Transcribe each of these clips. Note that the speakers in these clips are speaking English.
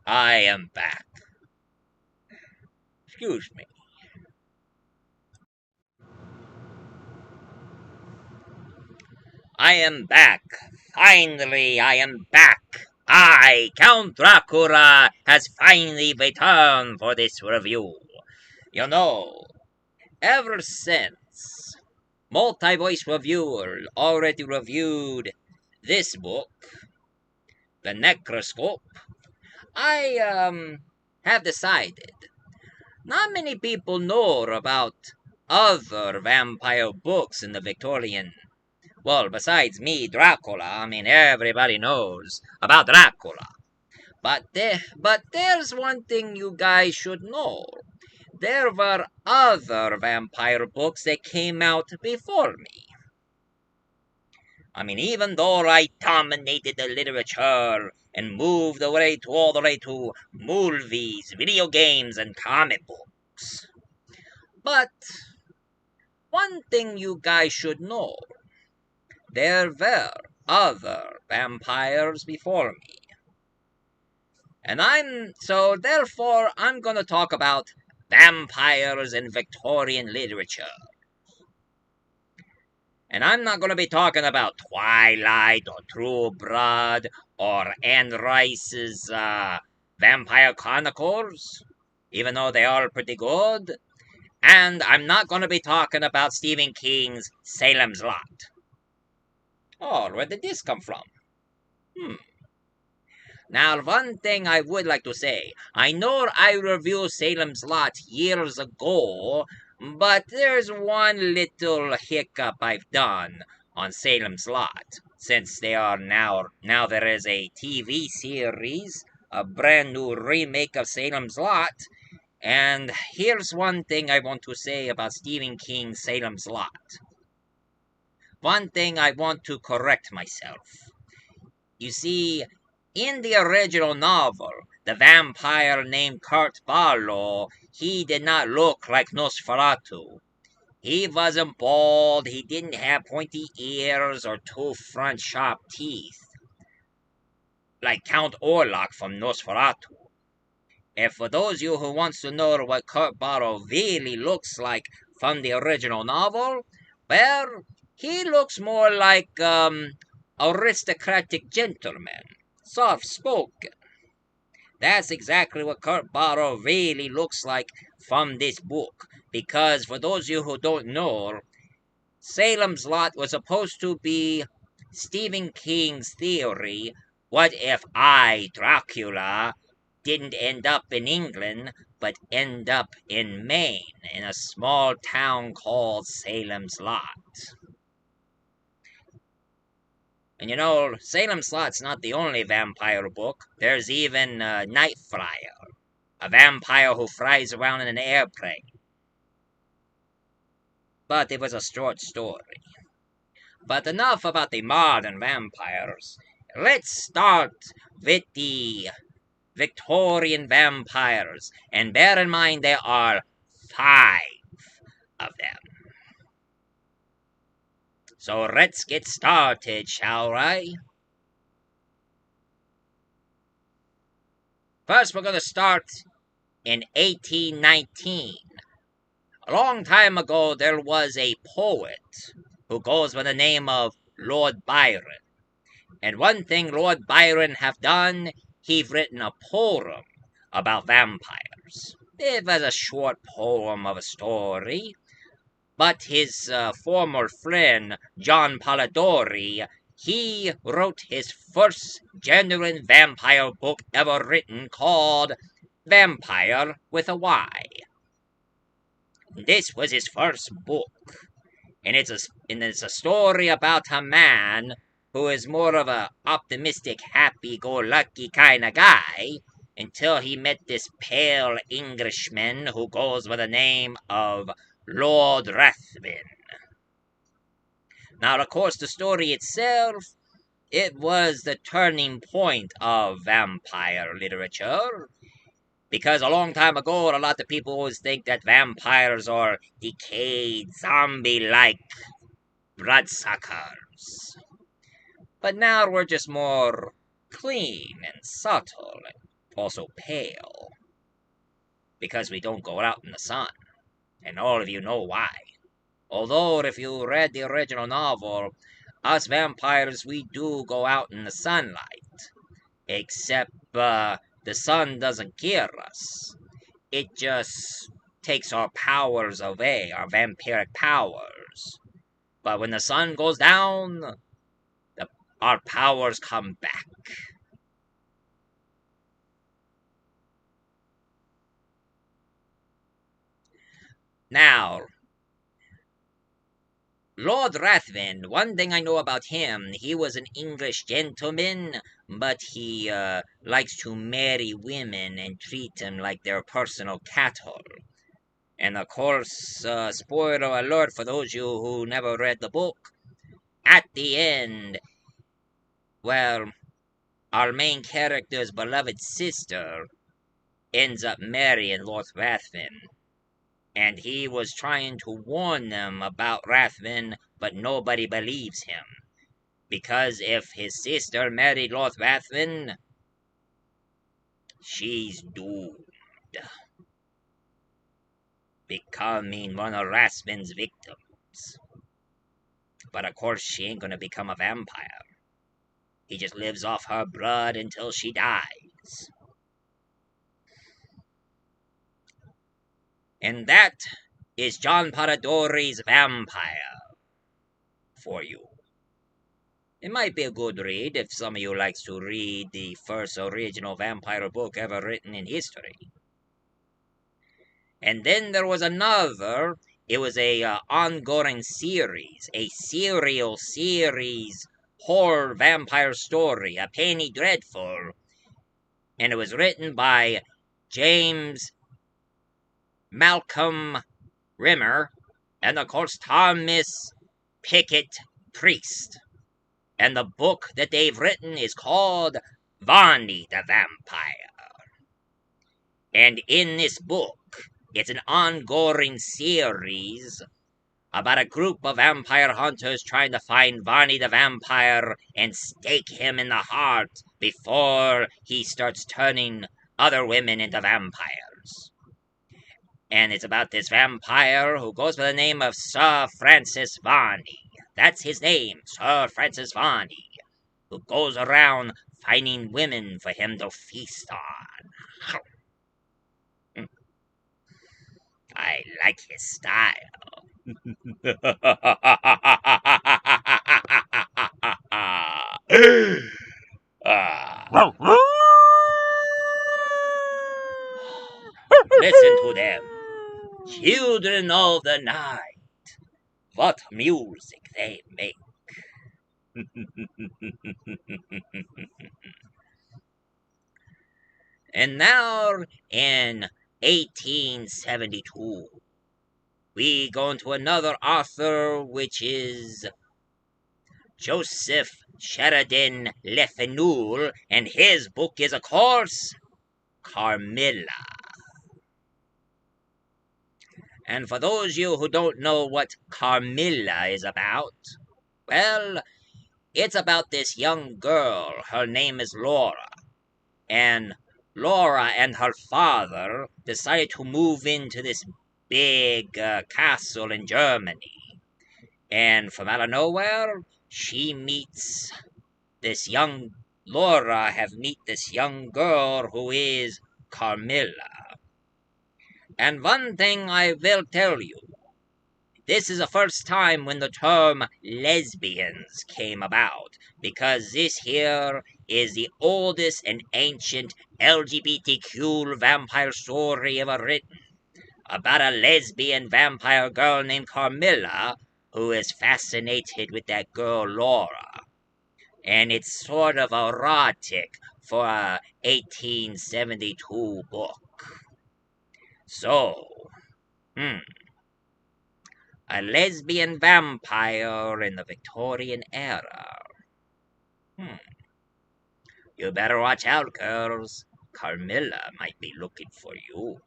I am back. Excuse me. I am back. Finally, I am back. I, Count Dracula, has finally returned for this review. You know, ever since Multi-Voice Reviewer already reviewed this book, The Necroscope, I have decided not many people know about other vampire books in the Victorian. Well, besides me, Dracula, I mean, everybody knows about Dracula. But there's one thing you guys should know. There were other vampire books that came out before me. I mean, even though I dominated the literature and moved away to all the way to movies, video games, and comic books. But one thing you guys should know. There were other vampires before me. Therefore, I'm gonna talk about vampires in Victorian literature. And I'm not gonna be talking about Twilight or True Blood or Anne Rice's Vampire Chronicles, even though they are pretty good. And I'm not gonna be talking about Stephen King's Salem's Lot. Oh, where did this come from? Now, one thing I would like to say, I know I reviewed Salem's Lot years ago, but there's one little hiccup I've done on Salem's Lot, since they are now there is a TV series, a brand new remake of Salem's Lot, and here's one thing I want to say about Stephen King's Salem's Lot. One thing I want to correct myself. You see, in the original novel, the vampire named Kurt Barlow, he did not look like Nosferatu. He wasn't bald, he didn't have pointy ears or two front sharp teeth, like Count Orlok from Nosferatu. And for those of you who wants to know what Kurt Barlow really looks like from the original novel, well, he looks more like, aristocratic gentleman, soft-spoken. That's exactly what Kurt Barlow really looks like from this book. Because for those of you who don't know, Salem's Lot was supposed to be Stephen King's theory. What if I, Dracula, didn't end up in England, but end up in Maine, in a small town called Salem's Lot? And you know, Salem's Lot's not the only vampire book. There's even Night Flyer, a vampire who flies around in an airplane. But it was a short story. But enough about the modern vampires. Let's start with the Victorian vampires. And bear in mind there are 5 of them. So let's get started, shall we? First, we're going to start in 1819. A long time ago, there was a poet who goes by the name of Lord Byron. And one thing Lord Byron have done, he've written a poem about vampires. It was a short poem of a story, but his former friend, John Polidori, he wrote his first genuine vampire book ever written called Vampyre with a Y. This was his first book, and it's a story about a man who is more of a optimistic, happy-go-lucky kind of guy until he met this pale Englishman who goes by the name of Lord Ruthven. Now, of course, the story itself, it was the turning point of vampire literature. Because a long time ago, a lot of people always think that vampires are decayed, zombie-like bloodsuckers. But now we're just more clean and subtle and also pale. Because we don't go out in the sun. And all of you know why. Although, if you read the original novel, us vampires, we do go out in the sunlight. Except, the sun doesn't kill us. It just takes our powers away, our vampiric powers. But when the sun goes down, our powers come back. Now, Lord Rathvin, one thing I know about him, he was an English gentleman, but he likes to marry women and treat them like their personal cattle. And of course, spoiler alert for those of you who never read the book, at the end, well, our main character's beloved sister ends up marrying Lord Rathvin. And he was trying to warn them about Rathvin, but nobody believes him. Because if his sister married Lord Rathvin, she's doomed. Becoming one of Rathvin's victims. But of course, she ain't gonna become a vampire. He just lives off her blood until she dies. And that is John Paradori's Vampyre for you. It might be a good read if some of you likes to read the first original vampire book ever written in history. And then there was another. It was a ongoing series, a serial series horror vampire story, A Penny Dreadful. And it was written by James Malcolm Rimmer and of course Thomas Pickett Priest. And the book that they've written is called Varney the Vampire. And in this book, it's an ongoing series about a group of vampire hunters trying to find Varney the Vampire and stake him in the heart before he starts turning other women into vampires. And it's about this vampire who goes by the name of Sir Francis Varney. That's his name, Sir Francis Varney, who goes around finding women for him to feast on. I like his style. Listen to them, children of the night. What music they make. And now, in 1872, we go into another author, which is Joseph Sheridan Le Fanu, and his book is, of course, Carmilla. And for those of you who don't know what Carmilla is about, well, it's about this young girl. Her name is Laura. And Laura and her father decided to move into this big castle in Germany. And from out of nowhere, she meets this young Laura meet this young girl who is Carmilla. And one thing I will tell you, this is the first time when the term lesbians came about, because this here is the oldest and ancient LGBTQ vampire story ever written, about a lesbian vampire girl named Carmilla who is fascinated with that girl Laura. And it's sort of erotic for a 1872 book. So, a lesbian vampire in the Victorian Era. You better watch out, girls. Carmilla might be looking for you.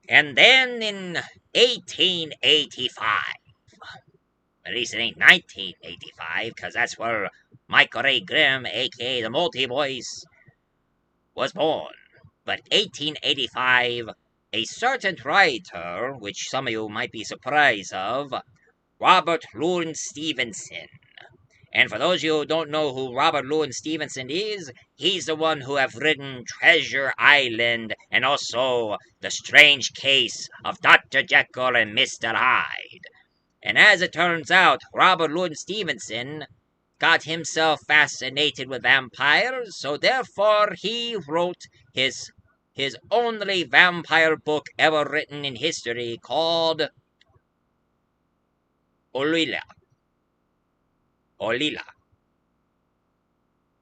And then in 1885, at least it ain't 1985, because that's where Michael Ray Grimm, aka the Multi Voice, was born. But 1885, a certain writer, which some of you might be surprised of, Robert Louis Stevenson. And for those of you who don't know who Robert Louis Stevenson is, he's the one who have written Treasure Island and also The Strange Case of Dr. Jekyll and Mr. Hyde. And as it turns out, Robert Louis Stevenson got himself fascinated with vampires, so therefore he wrote his only vampire book ever written in history called Olilla. Olilla.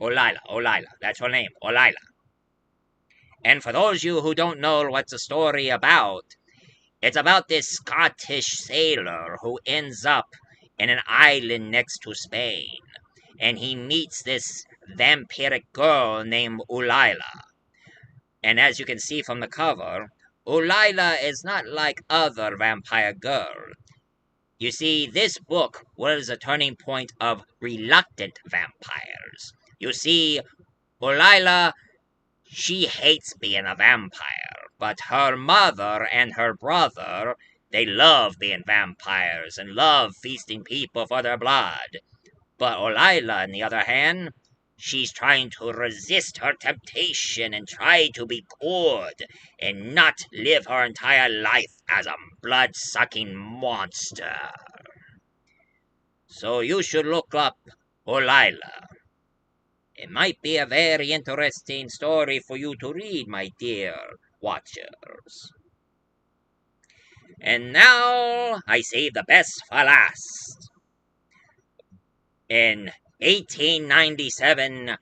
Olalla. That's her name, Olalla. And for those of you who don't know what's the story about, it's about this Scottish sailor who ends up in an island next to Spain. And he meets this vampiric girl named Olalla. And as you can see from the cover, Olalla is not like other vampire girls. You see, this book was a turning point of reluctant vampires. You see, Olalla, she hates being a vampire, but her mother and her brother, they love being vampires and love feasting people for their blood. But Olalla, on the other hand, she's trying to resist her temptation and try to be good and not live her entire life as a blood-sucking monster. So you should look up Olalla. It might be a very interesting story for you to read, my dear watchers. And now I save the best for last. In 1897,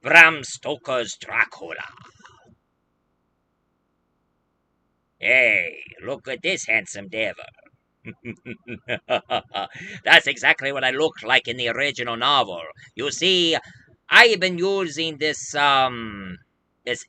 Bram Stoker's Dracula. Hey, look at this handsome devil. That's exactly what I looked like in the original novel. You see, I've been using this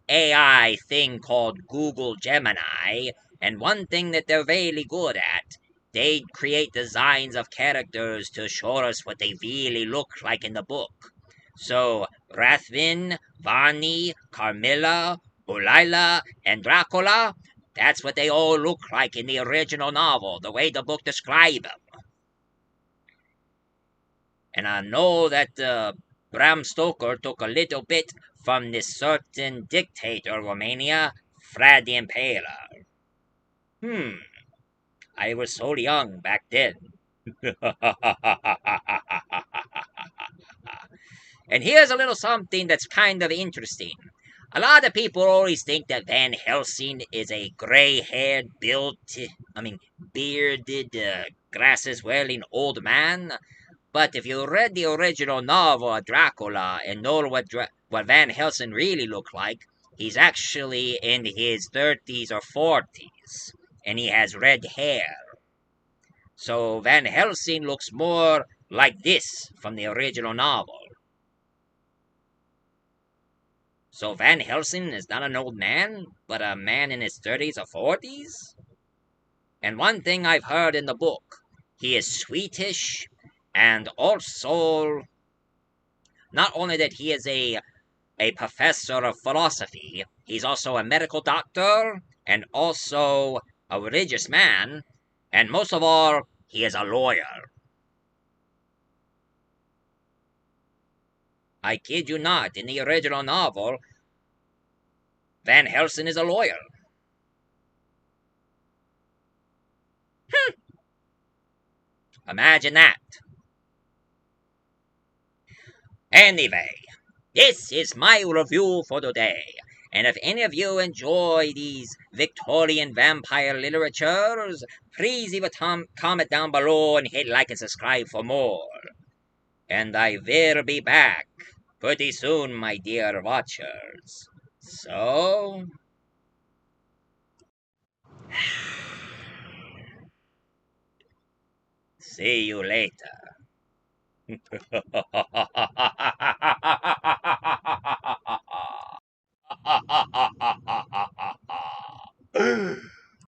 AI thing called Google Gemini, and one thing that they're really good at, they create designs of characters to show us what they really look like in the book. So, Rathvin, Vani, Carmilla, Olalla, and Dracula, that's what they all look like in the original novel, the way the book describes them. And I know that Bram Stoker took a little bit from this certain dictator of Romania, Vlad the Impaler. I was so young back then. And here's a little something that's kind of interesting. A lot of people always think that Van Helsing is a gray-haired, bearded, glasses-wearing old man. But if you read the original novel of Dracula and know what Van Helsing really looked like, he's actually in his 30s or 40s, and he has red hair. So Van Helsing looks more like this from the original novel. So Van Helsing is not an old man, but a man in his 30s or 40s? And one thing I've heard in the book, he is Swedish, and also, not only that he is a professor of philosophy, he's also a medical doctor, and also a religious man, and most of all, he is a lawyer. I kid you not, in the original novel, Van Helsing is a lawyer. Imagine that. Anyway, this is my review for today. And if any of you enjoy these Victorian vampire literatures, please leave a comment down below and hit like and subscribe for more. And I will be back pretty soon, my dear watchers. So, see you later.